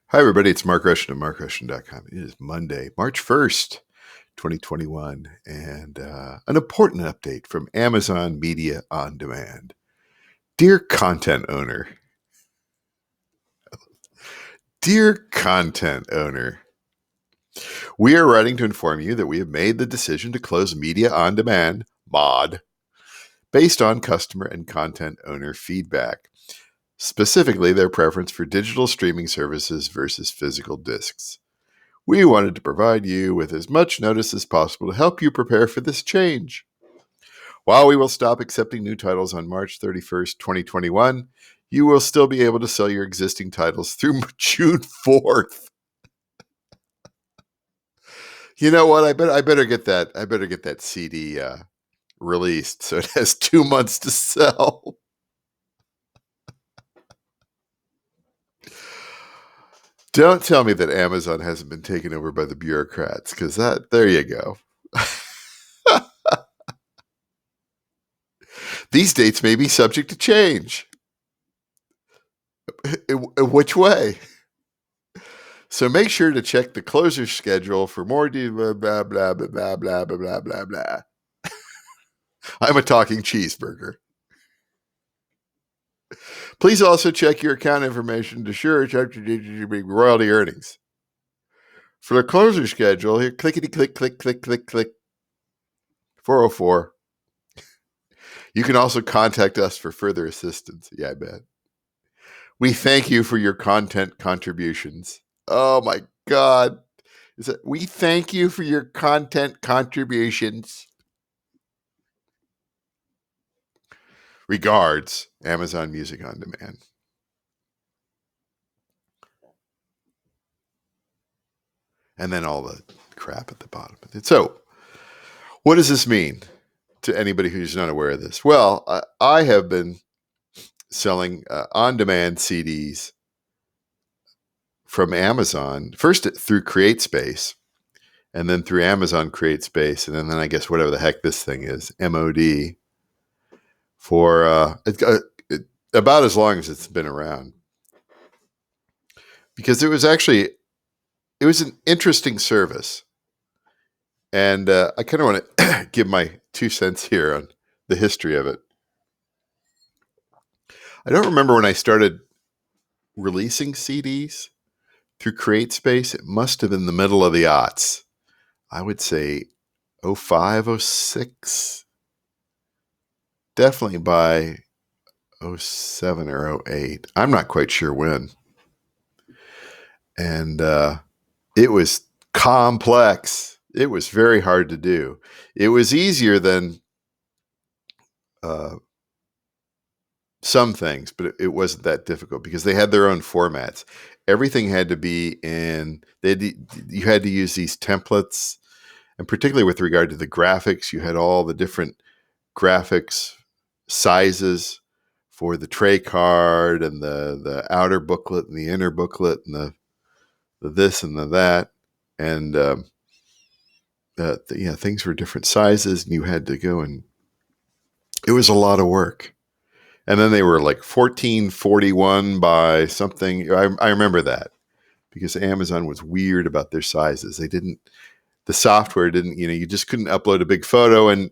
Hi, everybody. It's Mark Rushton of markrushton.com. It is Monday, March 1st, 2021, and an important update from Amazon Media on Demand. Dear content owner, we are writing to inform you that we have made the decision to close Media on Demand, MOD, based on customer and content owner feedback, specifically their preference for digital streaming services versus physical discs. We wanted to provide you with as much notice as possible to help you prepare for this change. While we will stop accepting new titles on March 31st, 2021, you will still be able to sell your existing titles through June 4th. You know what? I better get that. I better get that CD released so it has 2 months to sell. Don't tell me that Amazon hasn't been taken over by the bureaucrats, because there you go. These dates may be subject to change. Which way? So make sure to check the closer schedule for more blah, blah, blah, blah, blah, blah, blah, blah, blah. I'm a talking cheeseburger. Please also check your account information to check royalty earnings. For the closer schedule, here, clickety click, click, click, click, click. 404. You can also contact us for further assistance. Yeah, I bet. We thank you for your content contributions. Oh my God. We thank you for your content contributions. Regards, Amazon Music on Demand. And then all the crap at the bottom. So, what does this mean to anybody who's not aware of this? Well, I have been selling on-demand CDs from Amazon, first through CreateSpace, and then through Amazon CreateSpace, and then I guess whatever the heck this thing is, MOD, for about as long as it's been around. Because it was an interesting service. And I kind of want to give my 2 cents here on the history of it. I don't remember when I started releasing CDs through CreateSpace. It must have been the middle of the aughts. I would say 05, 06. Definitely by 07 or 08. I'm not quite sure when. And it was complex. It was very hard to do. It was easier than some things, but it wasn't that difficult because they had their own formats. Everything had to be you had to use these templates, and particularly with regard to the graphics, you had all the different graphics sizes for the tray card and the outer booklet and the inner booklet and the this and the that. And things were different sizes, and you had to go, and it was a lot of work. And then they were like 1441 by something. I remember that because Amazon was weird about their sizes. The software didn't, you just couldn't upload a big photo and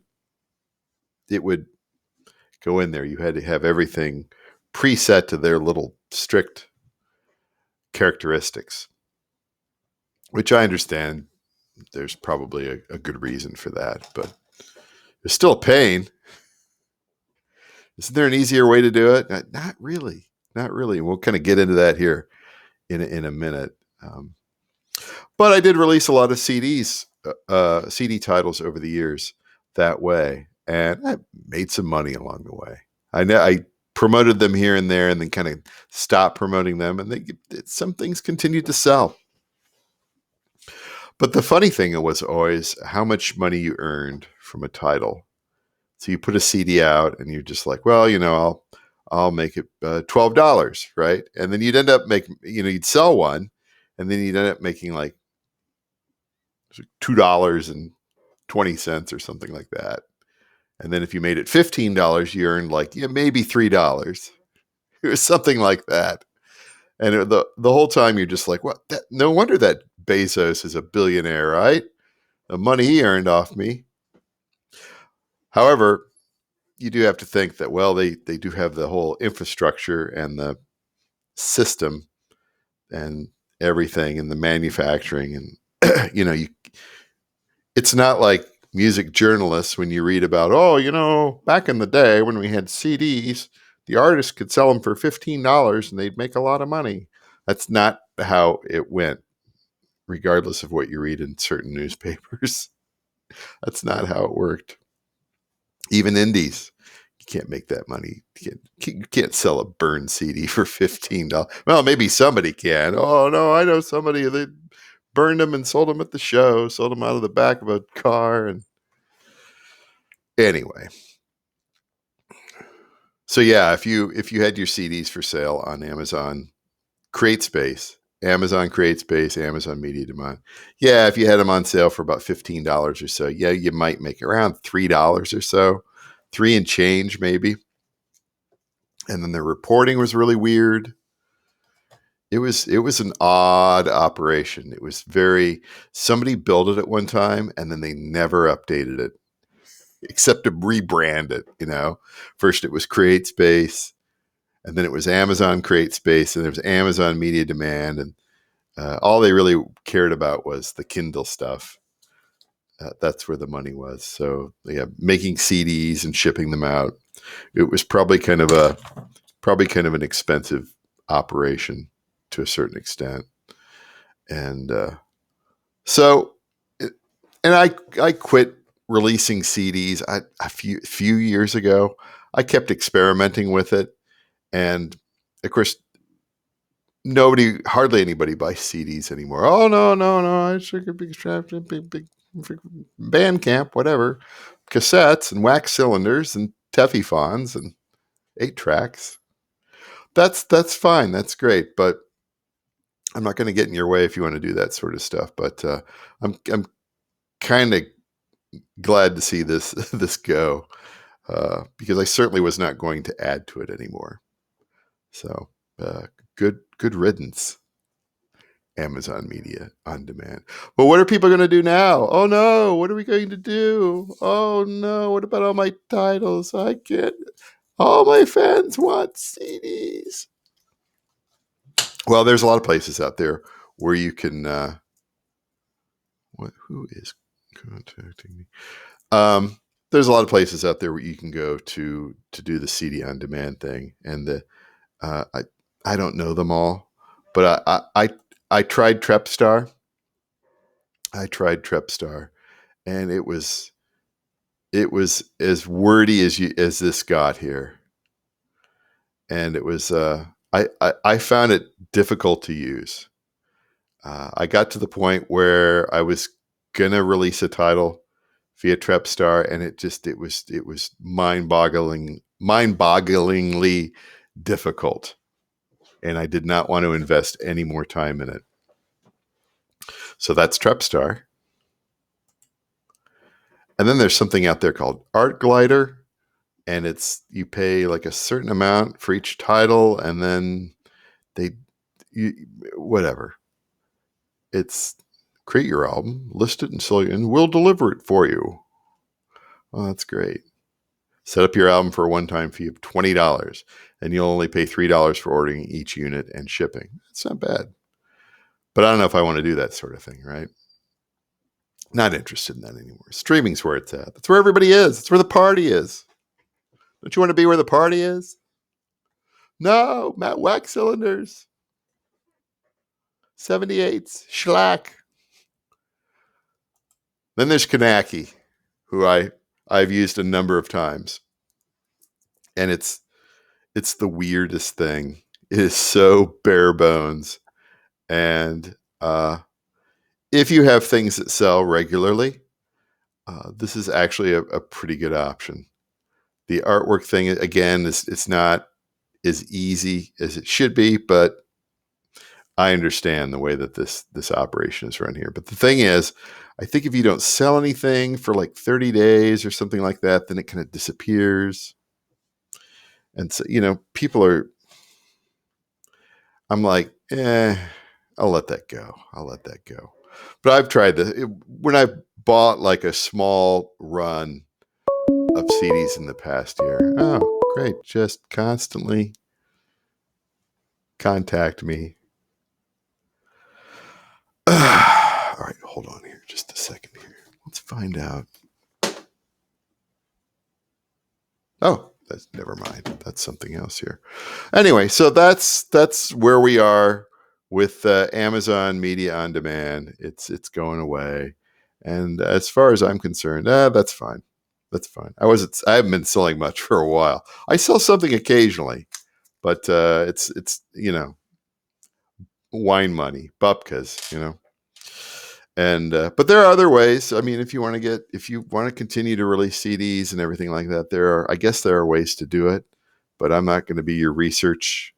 it would go in there. You had to have everything preset to their little strict characteristics, which I understand. There's probably a good reason for that, but it's still a pain. Isn't there an easier way to do it? Not really. Not really. We'll kind of get into that here in a minute. But I did release a lot of CDs, CD titles over the years that way, and I made some money along the way. I promoted them here and there, and then kind of stopped promoting them, and some things continued to sell. But the funny thing was always how much money you earned from a title. So you put a CD out and you're just like, well, I'll make it $12, right? And then you'd end up making, you'd sell one, and then you'd end up making like $2.20 or something like that. And then if you made it $15, you earned like maybe $3. It was something like that. And the whole time you're just like, what? No wonder that Bezos is a billionaire, right? The money he earned off me. However, you do have to think that, well, they do have the whole infrastructure and the system and everything and the manufacturing. And, it's not like music journalists when you read about, back in the day when we had CDs, the artist could sell them for $15 and they'd make a lot of money. That's not how it went, regardless of what you read in certain newspapers. That's not how it worked. Even indies, you can't make that money. You can't sell a burned CD for $15. Well, maybe somebody can. Oh, no, I know somebody that burned them and sold them at the show, sold them out of the back of a car. And anyway, so yeah, if you had your CDs for sale on Amazon CreateSpace, Amazon CreateSpace, Amazon Media Demand, yeah, if you had them on sale for about $15 or so, yeah, you might make around $3 or so, 3 and change maybe. And then the reporting was really weird. It was an odd operation. It was somebody built it at one time and then they never updated it except to rebrand it. First it was CreateSpace, and then it was Amazon CreateSpace, and there was Amazon Media Demand, and all they really cared about was the Kindle stuff. That's where the money was. So yeah, making CDs and shipping them out. It was probably kind of an expensive operation to a certain extent. And so, and I quit releasing CDs a few years ago. I kept experimenting with it, and of course, hardly anybody buys CDs anymore. Oh no! I took a big strap, big Bandcamp, whatever, cassettes and wax cylinders and Tefifons and 8 tracks. That's fine. That's great, but I'm not going to get in your way if you want to do that sort of stuff. But I'm kind of glad to see this go, because I certainly was not going to add to it anymore. So good riddance, Amazon Media on Demand. But what are people going to do now? Oh no, what are we going to do? Oh no, what about all my titles? I can't. All my fans want CDs. Well, there's a lot of places out there where you can. Who is contacting me? There's a lot of places out there where you can go to do the CD on demand thing, and I don't know them all, but I tried Trapstar. And it was as wordy as this got here, and it was I found it difficult to use. I got to the point where I was gonna release a title via Trapstar, and it was mind-bogglingly difficult, and I did not want to invest any more time in it. So that's Trapstar. And then there's something out there called Art Glider, and you pay like a certain amount for each title, and then whatever. It's create your album, list it, and we'll deliver it for you. Oh, that's great. Set up your album for a one-time fee of $20, and you'll only pay $3 for ordering each unit and shipping. That's not bad. But I don't know if I want to do that sort of thing, right? Not interested in that anymore. Streaming's where it's at. That's where everybody is. It's where the party is. Don't you want to be where the party is? No, Matt Wax Cylinders. 78s. Schlack. Then there's Kanaki, who I've used a number of times. And it's the weirdest thing. It is so bare bones. And if you have things that sell regularly, this is actually a pretty good option. The artwork thing, again, it's not as easy as it should be, but I understand the way that this operation is run here. But the thing is, I think if you don't sell anything for like 30 days or something like that, then it kind of disappears. And so, people I'm like, eh, I'll let that go. I'll let that go. But I've tried this when I bought like a small run of CDs in the past year. Oh, great. Just constantly contact me. All right, hold on here just a second here. Let's find out. Oh, that's never mind. That's something else here. Anyway, so that's where we are with Amazon Media on Demand. It's going away, and as far as I'm concerned, that's fine. That's fine. I haven't been selling much for a while. I sell something occasionally, but it's wine money, bupkas, And but there are other ways. I mean, if you want to continue to release CDs and everything like that, I guess there are ways to do it. But I'm not going to be your research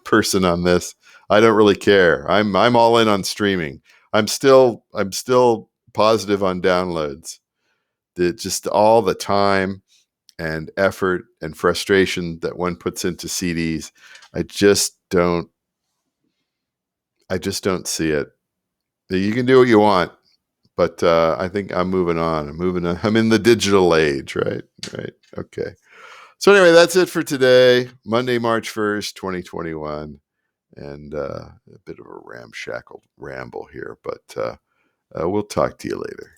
person on this. I don't really care. I'm all in on streaming. I'm still positive on downloads. Just all the time and effort and frustration that one puts into CDs, I just don't. I just don't see it. You can do what you want, but I think I'm moving on. I'm moving on. I'm in the digital age, right? Right. Okay. So anyway, that's it for today, Monday, March 1st, 2021, and a bit of a ramshackle ramble here, but we'll talk to you later.